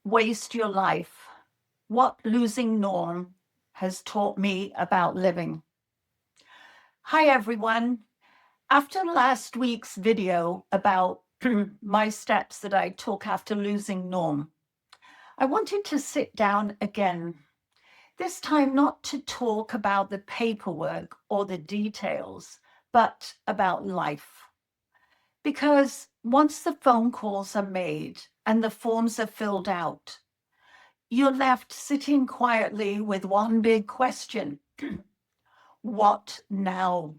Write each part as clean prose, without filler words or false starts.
waste your life. What losing Norm has taught me about living. Hi, everyone. After last week's video about my steps that I took after losing Norm, I wanted to sit down again, this time not to talk about the paperwork or the details, but about life. Because once the phone calls are made and the forms are filled out, you're left sitting quietly with one big question. What now?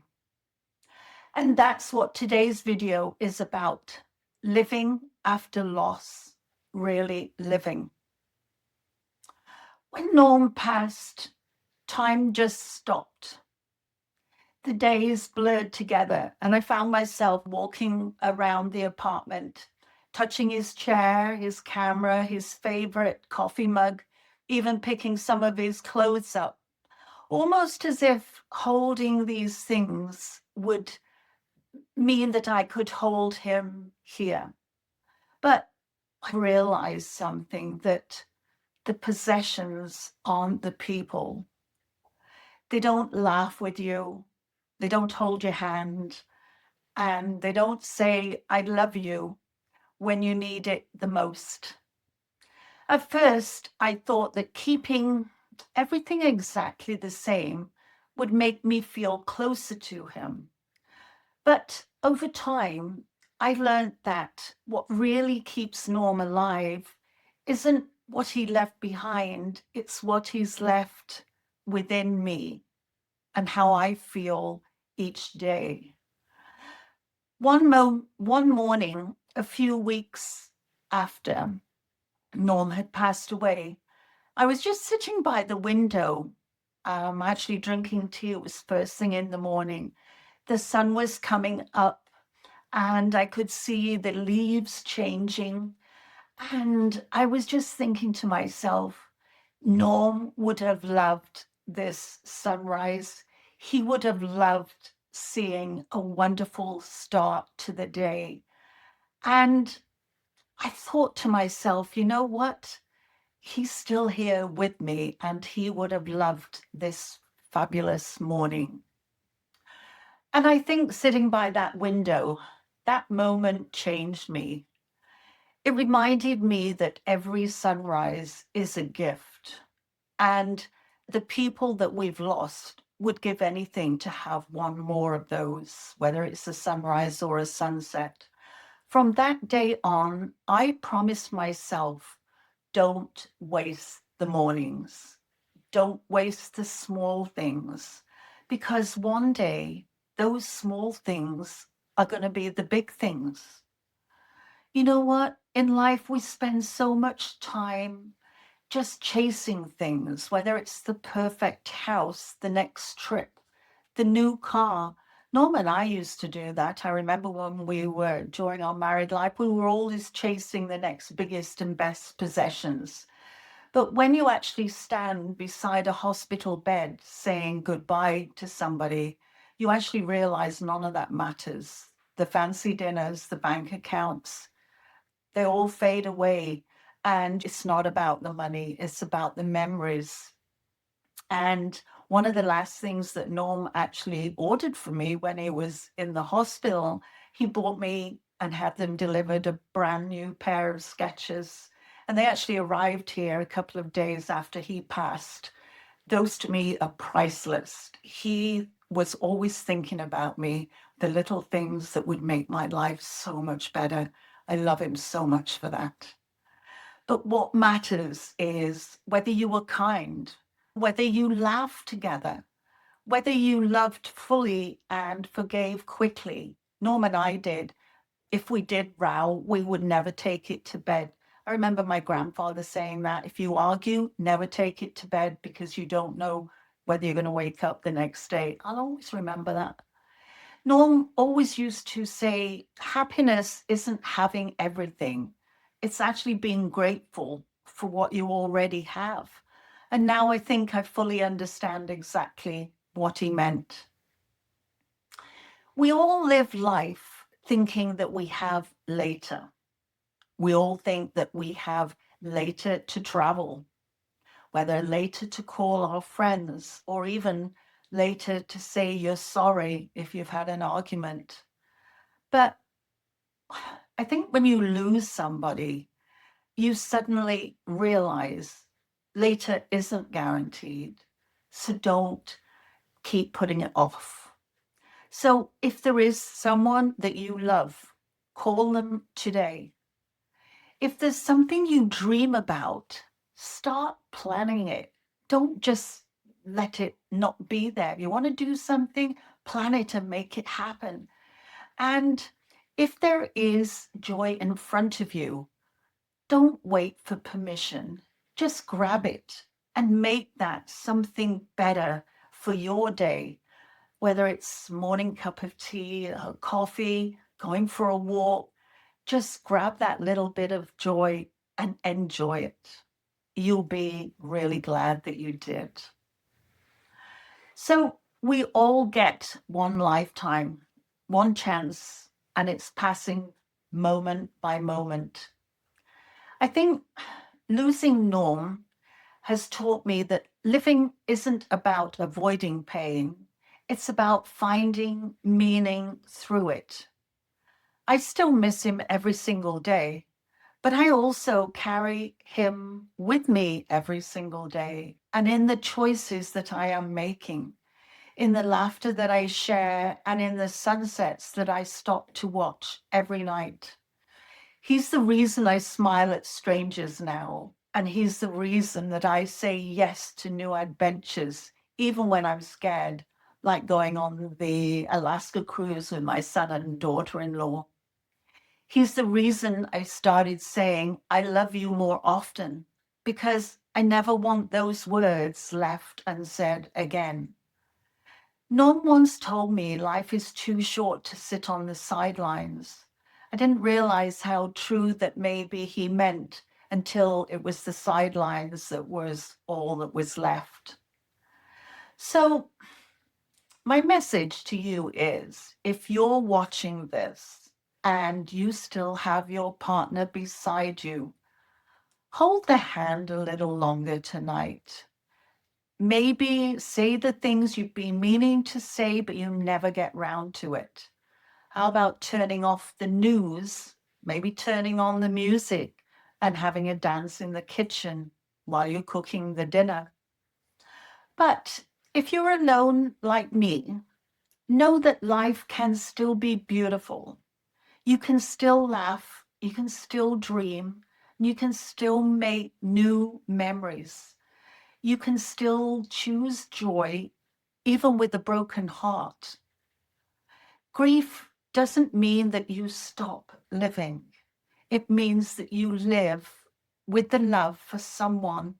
And that's what today's video is about. Living after loss, really living. When Norm passed, time just stopped. The days blurred together, and I found myself walking around the apartment, touching his chair, his camera, his favorite coffee mug, even picking some of his clothes up, almost as if holding these things would mean that I could hold him here. But I realized something, that the possessions aren't the people. They don't laugh with you. They don't hold your hand. And they don't say, I love you when you need it the most. At first, I thought that keeping everything exactly the same would make me feel closer to him. But over time, I learned that what really keeps Norm alive isn't what he left behind, it's what he's left within me and how I feel each day. One morning, a few weeks after Norm had passed away, I was just sitting by the window, actually drinking tea. It was first thing in the morning. The sun was coming up and I could see the leaves changing. And I was just thinking to myself, Norm would have loved this sunrise. He would have loved seeing a wonderful start to the day. And I thought to myself, you know what? He's still here with me and he would have loved this fabulous morning. And I think sitting by that window, that moment changed me. It reminded me that every sunrise is a gift, and the people that we've lost would give anything to have one more of those, whether it's a sunrise or a sunset. From that day on, I promised myself, don't waste the mornings. Don't waste the small things, because one day those small things are going to be the big things. You know what? In life, we spend so much time just chasing things, whether it's the perfect house, the next trip, the new car. Norm and I used to do that. I remember when we were during our married life, we were always chasing the next biggest and best possessions. But when you actually stand beside a hospital bed saying goodbye to somebody, you actually realize none of that matters. The fancy dinners, the bank accounts, they all fade away. And it's not about the money, it's about the memories. And one of the last things that Norm actually ordered for me when he was in the hospital, he bought me and had them delivered a brand new pair of Skechers. And they actually arrived here a couple of days after he passed. Those to me are priceless. He was always thinking about me, the little things that would make my life so much better. I love him so much for that. But what matters is whether you were kind, whether you laughed together, whether you loved fully and forgave quickly. Norm and I did. If we did row, we would never take it to bed. I remember my grandfather saying that if you argue, never take it to bed because you don't know whether you're going to wake up the next day. I'll always remember that. Norm always used to say, happiness isn't having everything. It's actually being grateful for what you already have. And now I think I fully understand exactly what he meant. We all live life thinking that we have later. We all think that we have later to travel, whether later to call our friends or even later to say you're sorry if you've had an argument. But I think when you lose somebody, you suddenly realize later isn't guaranteed. So don't keep putting it off. So if there is someone that you love, call them today. If there's something you dream about, start planning it. Don't just let it not be there. If you want to do something, plan it and make it happen. And if there is joy in front of you, don't wait for permission. Just grab it and make that something better for your day, whether it's morning cup of tea, coffee, going for a walk. Just grab that little bit of joy and enjoy it. You'll be really glad that you did. So we all get one lifetime, one chance, and it's passing moment by moment. I think losing Norm has taught me that living isn't about avoiding pain, it's about finding meaning through it. I still miss him every single day, but I also carry him with me every single day and in the choices that I am making, in the laughter that I share, and in the sunsets that I stop to watch every night. He's the reason I smile at strangers now, and he's the reason that I say yes to new adventures, even when I'm scared, like going on the Alaska cruise with my son and daughter-in-law. He's the reason I started saying, I love you more often, because I never want those words left unsaid again. Norm once told me life is too short to sit on the sidelines. I didn't realize how true that maybe he meant until it was the sidelines that was all that was left. So, my message to you is if you're watching this and you still have your partner beside you, hold the hand a little longer tonight. Maybe say the things you've been meaning to say, but you never get round to it. How about turning off the news, maybe turning on the music and having a dance in the kitchen while you're cooking the dinner? But if you're alone like me, know that life can still be beautiful. You can still laugh, you can still dream, you can still make new memories. You can still choose joy, even with a broken heart. Grief doesn't mean that you stop living. It means that you live with the love for someone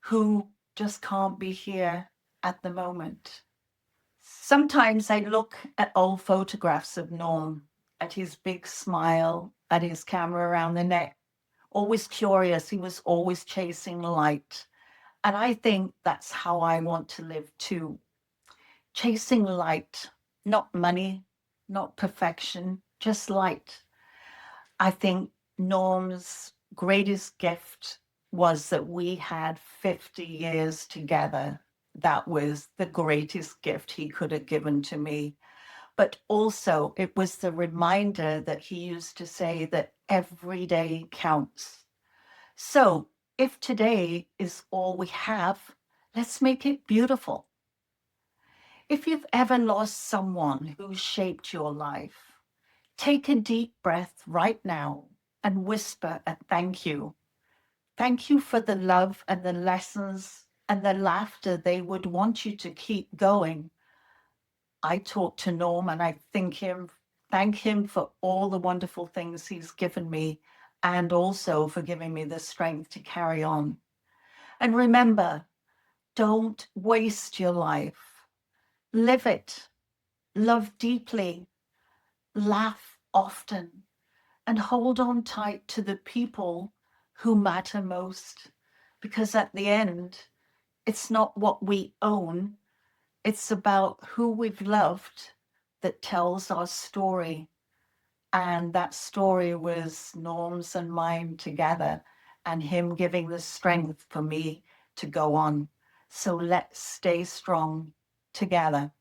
who just can't be here at the moment. Sometimes I look at old photographs of Norm, at his big smile, at his camera around the neck, always curious. He was always chasing light. And I think that's how I want to live too. Chasing light, not money, not perfection, just light. I think Norm's greatest gift was that we had 50 years together. That was the greatest gift he could have given to me. But also, it was the reminder that he used to say that every day counts. So, if today is all we have, let's make it beautiful. If you've ever lost someone who shaped your life, take a deep breath right now and whisper a thank you. Thank you for the love and the lessons and the laughter they would want you to keep going. I talk to Norm and I thank him for all the wonderful things he's given me and also for giving me the strength to carry on. And remember, don't waste your life. Live it. Love deeply. Laugh often. And hold on tight to the people who matter most. Because at the end, it's not what we own, it's about who we've loved that tells our story. And that story was Norm's and mine together. and him giving the strength for me to go on. So let's stay strong together.